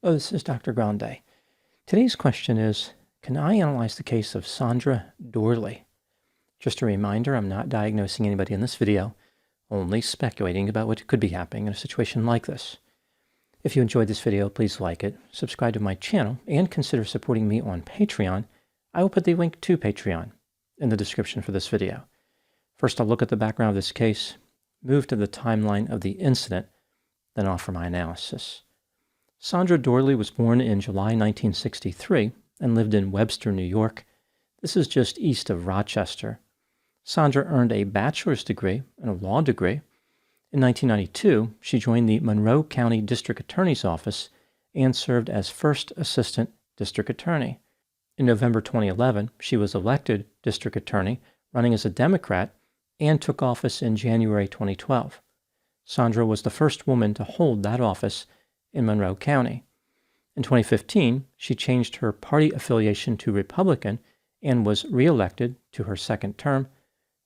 Oh, this is Dr. Grande. Today's question is, can I analyze the case of Sandra Doorley? Just a reminder, I'm not diagnosing anybody in this video, only speculating about what could be happening in a situation like this. If you enjoyed this video, please like it, subscribe to my channel, and consider supporting me on Patreon. I will put the link to Patreon in the description for this video. First, I'll look at the background of this case, move to the timeline of the incident, then offer my analysis. Sandra Doorley was born in July 1963 and lived in Webster, New York. This is just east of Rochester. Sandra earned a bachelor's degree and a law degree. In 1992, she joined the Monroe County District Attorney's Office and served as First Assistant District Attorney. In November 2011, she was elected District Attorney, running as a Democrat, and took office in January 2012. Sandra was the first woman to hold that office in Monroe County. In 2015, she changed her party affiliation to Republican and was reelected to her second term.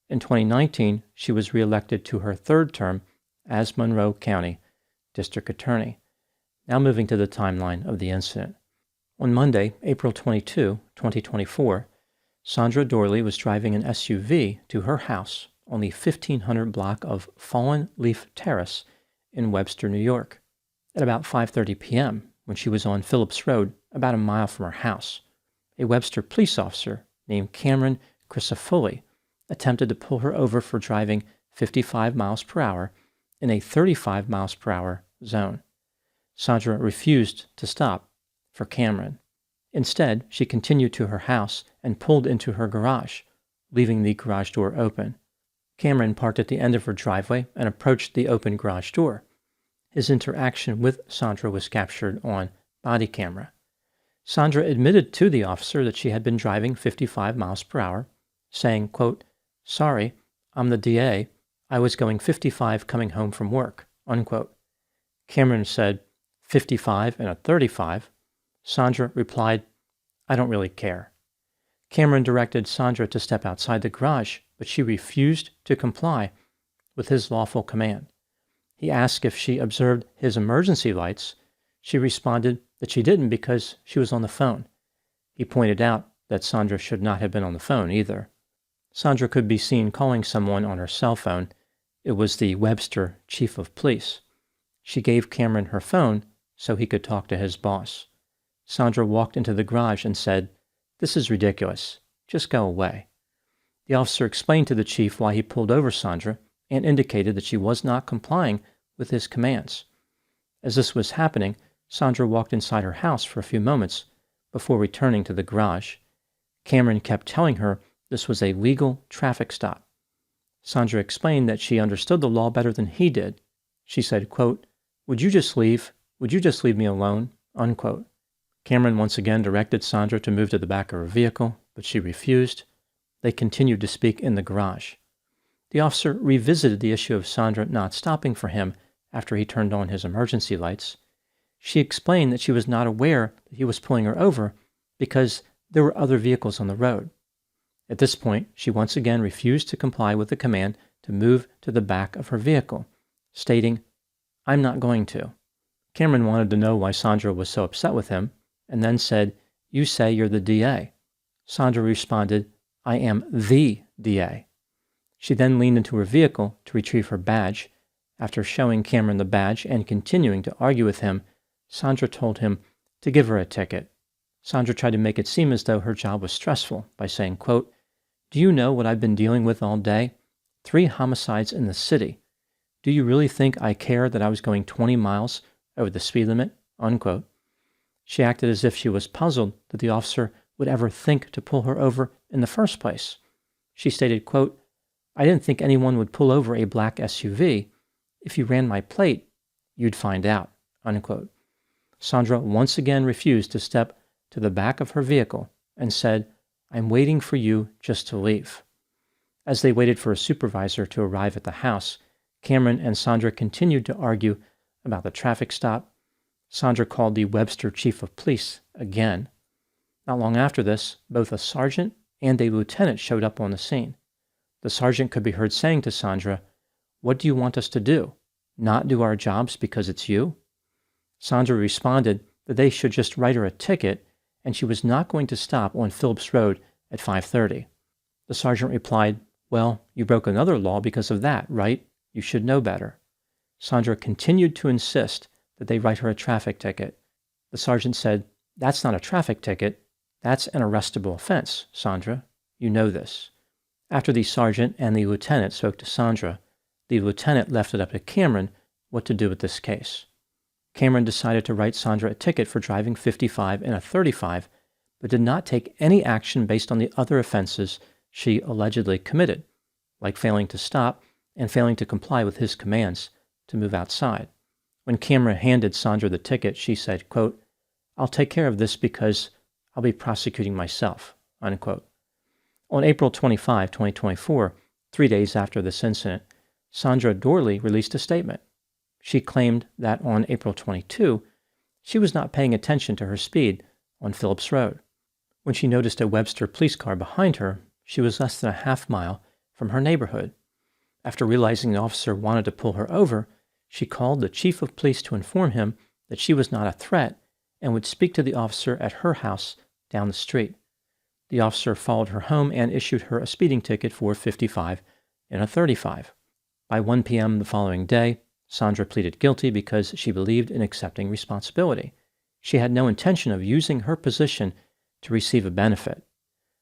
In 2019, she was reelected to her third term as Monroe County District Attorney. Now moving to the timeline of the incident. On Monday, April 22, 2024, Sandra Doorley was driving an SUV to her house on the 1500 block of Fallen Leaf Terrace in Webster, New York. At about 5:30 p.m., when she was on Phillips Road, about a mile from her house, a Webster police officer named Cameron Crisafulli attempted to pull her over for driving 55 miles per hour in a 35 miles per hour zone. Sandra refused to stop for Cameron. Instead, she continued to her house and pulled into her garage, leaving the garage door open. Cameron parked at the end of her driveway and approached the open garage door. His interaction with Sandra was captured on body camera. Sandra admitted to the officer that she had been driving 55 miles per hour, saying, quote, "Sorry, I'm the DA. I was going 55 coming home from work," unquote. Cameron said, 55 and a 35. Sandra replied, "I don't really care." Cameron directed Sandra to step outside the garage, but she refused to comply with his lawful command. He asked if she observed his emergency lights. She responded that she didn't because she was on the phone. He pointed out that Sandra should not have been on the phone either. Sandra could be seen calling someone on her cell phone. It was the Webster chief of police. She gave Cameron her phone so he could talk to his boss. Sandra walked into the garage and said, "This is ridiculous. Just go away." The officer explained to the chief why he pulled over Sandra and indicated that she was not complying with his commands. As this was happening, Sandra walked inside her house for a few moments before returning to the garage. Cameron kept telling her this was a legal traffic stop. Sandra explained that she understood the law better than he did. She said, quote, "Would you just leave? Would you just leave me alone?" unquote. Cameron once again directed Sandra to move to the back of her vehicle, but she refused. They continued to speak in the garage. The officer revisited the issue of Sandra not stopping for him after he turned on his emergency lights. She explained that she was not aware that he was pulling her over because there were other vehicles on the road. At this point, she once again refused to comply with the command to move to the back of her vehicle, stating, "I'm not going to." Cameron wanted to know why Sandra was so upset with him, and then said, "You say you're the DA." Sandra responded, "I am the DA." She then leaned into her vehicle to retrieve her badge. After showing Cameron the badge and continuing to argue with him, Sandra told him to give her a ticket. Sandra tried to make it seem as though her job was stressful by saying, quote, "Do you know what I've been dealing with all day? 3 homicides in the city. Do you really think I care that I was going 20 miles over the speed limit?" unquote. She acted as if she was puzzled that the officer would ever think to pull her over in the first place. She stated, quote, "I didn't think anyone would pull over a black SUV. If you ran my plate, you'd find out," unquote. Sandra once again refused to step to the back of her vehicle and said, "I'm waiting for you just to leave." As they waited for a supervisor to arrive at the house, Cameron and Sandra continued to argue about the traffic stop. Sandra called the Webster chief of police again. Not long after this, both a sergeant and a lieutenant showed up on the scene. The sergeant could be heard saying to Sandra, "What do you want us to do? Not do our jobs because it's you?" Sandra responded that they should just write her a ticket and she was not going to stop on Phillips Road at 5:30. The sergeant replied, "Well, you broke another law because of that, right? You should know better." Sandra continued to insist that they write her a traffic ticket. The sergeant said, "That's not a traffic ticket. That's an arrestable offense, Sandra. You know this." After the sergeant and the lieutenant spoke to Sandra, the lieutenant left it up to Cameron what to do with this case. Cameron decided to write Sandra a ticket for driving 55 in a 35, but did not take any action based on the other offenses she allegedly committed, like failing to stop and failing to comply with his commands to move outside. When Cameron handed Sandra the ticket, she said, quote, "I'll take care of this because I'll be prosecuting myself," unquote. On April 25, 2024, 3 days after this incident, Sandra Doorley released a statement. She claimed that on April 22, she was not paying attention to her speed on Phillips Road. When she noticed a Webster police car behind her, she was less than a half mile from her neighborhood. After realizing the officer wanted to pull her over, she called the chief of police to inform him that she was not a threat and would speak to the officer at her house down the street. The officer followed her home and issued her a speeding ticket for 55 in a 35. By 1 p.m. the following day, Sandra pleaded guilty because she believed in accepting responsibility. She had no intention of using her position to receive a benefit.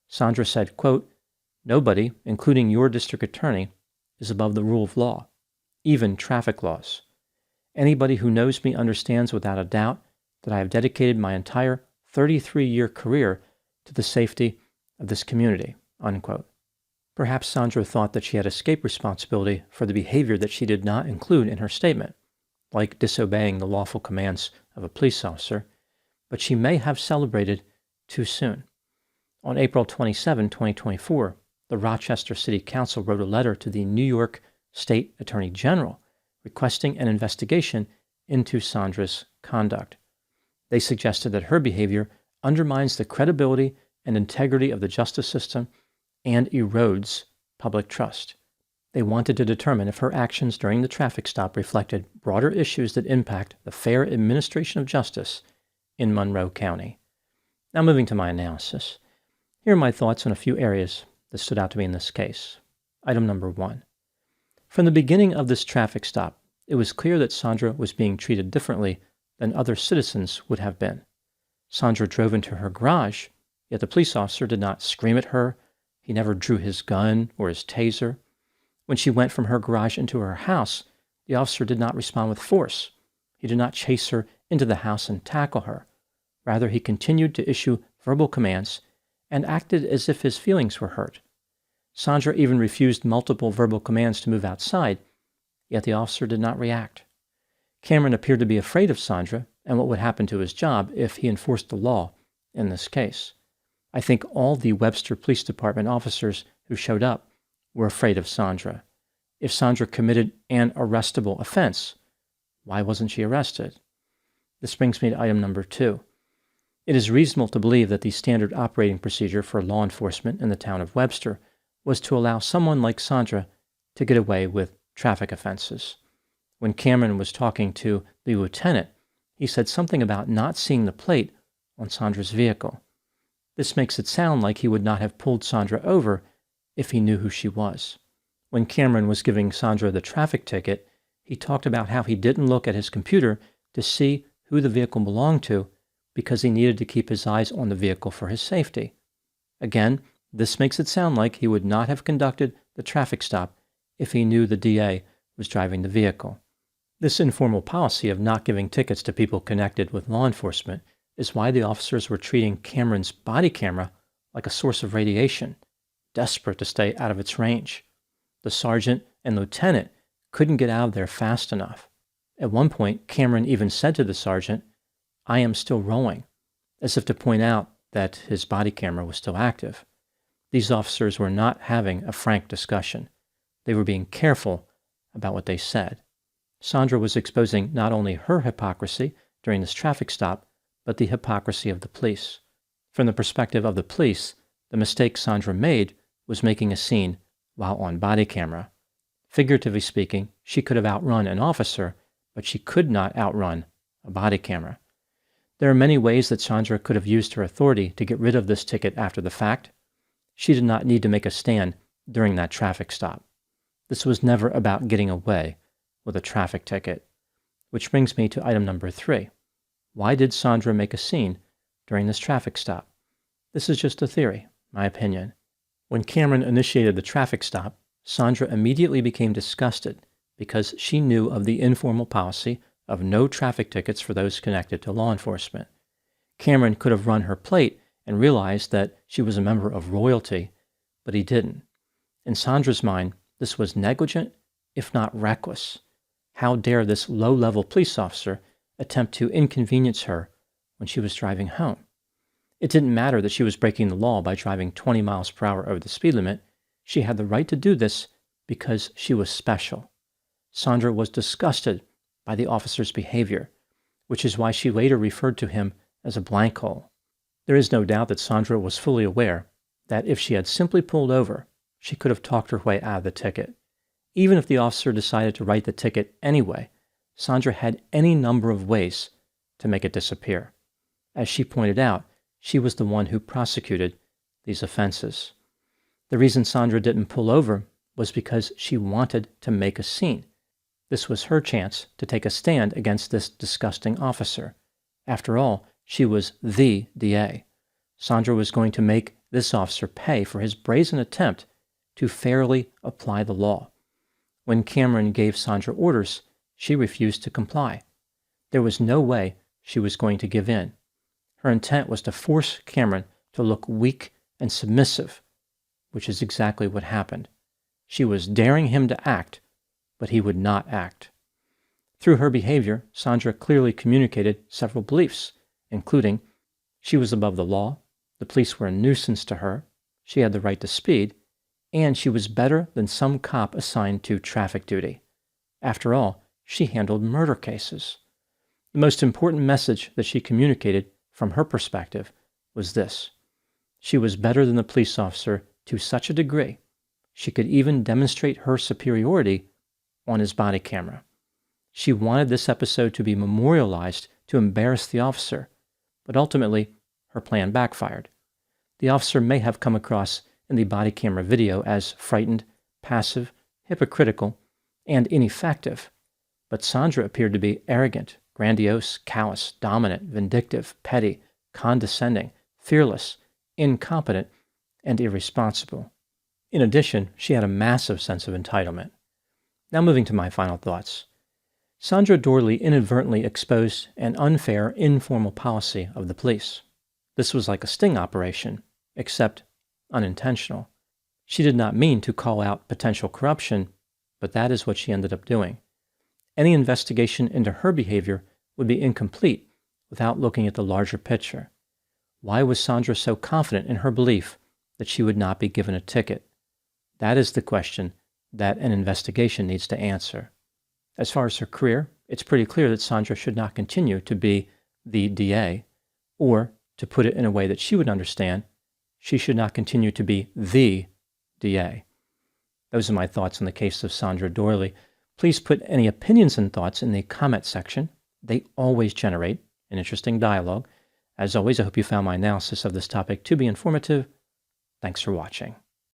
Sandra said, quote, "Nobody, including your district attorney, is above the rule of law, even traffic laws. Anybody who knows me understands without a doubt that I have dedicated my entire 33-year career to the safety of this community," unquote. Perhaps Sandra thought that she had escaped responsibility for the behavior that she did not include in her statement, like disobeying the lawful commands of a police officer, but she may have celebrated too soon. On April 27, 2024, the Rochester City Council wrote a letter to the New York State Attorney General requesting an investigation into Sandra's conduct. They suggested that her behavior undermines the credibility and integrity of the justice system and erodes public trust. They wanted to determine if her actions during the traffic stop reflected broader issues that impact the fair administration of justice in Monroe County. Now moving to my analysis. Here are my thoughts on a few areas that stood out to me in this case. Item number 1. From the beginning of this traffic stop, it was clear that Sandra was being treated differently than other citizens would have been. Sandra drove into her garage, yet the police officer did not scream at her. He never drew his gun or his taser. When she went from her garage into her house, the officer did not respond with force. He did not chase her into the house and tackle her. Rather, he continued to issue verbal commands and acted as if his feelings were hurt. Sandra even refused multiple verbal commands to move outside, yet the officer did not react. Cameron appeared to be afraid of Sandra and what would happen to his job if he enforced the law in this case. I think all the Webster Police Department officers who showed up were afraid of Sandra. If Sandra committed an arrestable offense, why wasn't she arrested? This brings me to item number 2. It is reasonable to believe that the standard operating procedure for law enforcement in the town of Webster was to allow someone like Sandra to get away with traffic offenses. When Cameron was talking to the lieutenant, he said something about not seeing the plate on Sandra's vehicle. This makes it sound like he would not have pulled Sandra over if he knew who she was. When Cameron was giving Sandra the traffic ticket, he talked about how he didn't look at his computer to see who the vehicle belonged to because he needed to keep his eyes on the vehicle for his safety. Again, this makes it sound like he would not have conducted the traffic stop if he knew the DA was driving the vehicle. This informal policy of not giving tickets to people connected with law enforcement is why the officers were treating Cameron's body camera like a source of radiation, desperate to stay out of its range. The sergeant and lieutenant couldn't get out of there fast enough. At one point, Cameron even said to the sergeant, "I am still rolling," as if to point out that his body camera was still active. These officers were not having a frank discussion. They were being careful about what they said. Sandra was exposing not only her hypocrisy during this traffic stop, but the hypocrisy of the police. From the perspective of the police, the mistake Sandra made was making a scene while on body camera. Figuratively speaking, she could have outrun an officer, but she could not outrun a body camera. There are many ways that Sandra could have used her authority to get rid of this ticket after the fact. She did not need to make a stand during that traffic stop. This was never about getting away with a traffic ticket. Which brings me to item number 3. Why did Sandra make a scene during this traffic stop? This is just a theory, my opinion. When Cameron initiated the traffic stop, Sandra immediately became disgusted because she knew of the informal policy of no traffic tickets for those connected to law enforcement. Cameron could have run her plate and realized that she was a member of royalty, but he didn't. In Sandra's mind, this was negligent, if not reckless. How dare this low-level police officer attempt to inconvenience her when she was driving home? It didn't matter that she was breaking the law by driving 20 miles per hour over the speed limit. She had the right to do this because she was special. Sandra was disgusted by the officer's behavior, which is why she later referred to him as a blank hole. There is no doubt that Sandra was fully aware that if she had simply pulled over, she could have talked her way out of the ticket. Even if the officer decided to write the ticket anyway, Sandra had any number of ways to make it disappear. As she pointed out, she was the one who prosecuted these offenses. The reason Sandra didn't pull over was because she wanted to make a scene. This was her chance to take a stand against this disgusting officer. After all, she was the DA. Sandra was going to make this officer pay for his brazen attempt to fairly apply the law. When Cameron gave Sandra orders, she refused to comply. There was no way she was going to give in. Her intent was to force Cameron to look weak and submissive, which is exactly what happened. She was daring him to act, but he would not act. Through her behavior, Sandra clearly communicated several beliefs, including she was above the law, the police were a nuisance to her, she had the right to speed, and she was better than some cop assigned to traffic duty. After all, she handled murder cases. The most important message that she communicated from her perspective was this: she was better than the police officer to such a degree she could even demonstrate her superiority on his body camera. She wanted this episode to be memorialized to embarrass the officer, but ultimately her plan backfired. The officer may have come across in the body camera video as frightened, passive, hypocritical, and ineffective, but Sandra appeared to be arrogant, grandiose, callous, dominant, vindictive, petty, condescending, fearless, incompetent, and irresponsible. In addition, she had a massive sense of entitlement. Now moving to my final thoughts. Sandra Doorley inadvertently exposed an unfair, informal policy of the police. This was like a sting operation, except unintentional. She did not mean to call out potential corruption, but that is what she ended up doing. Any investigation into her behavior would be incomplete without looking at the larger picture. Why was Sandra so confident in her belief that she would not be given a ticket? That is the question that an investigation needs to answer. As far as her career, it's pretty clear that Sandra should not continue to be the DA, or, to put it in a way that she would understand, she should not continue to be the DA. Those are my thoughts on the case of Sandra Doorley. Please put any opinions and thoughts in the comment section. They always generate an interesting dialogue. As always, I hope you found my analysis of this topic to be informative. Thanks for watching.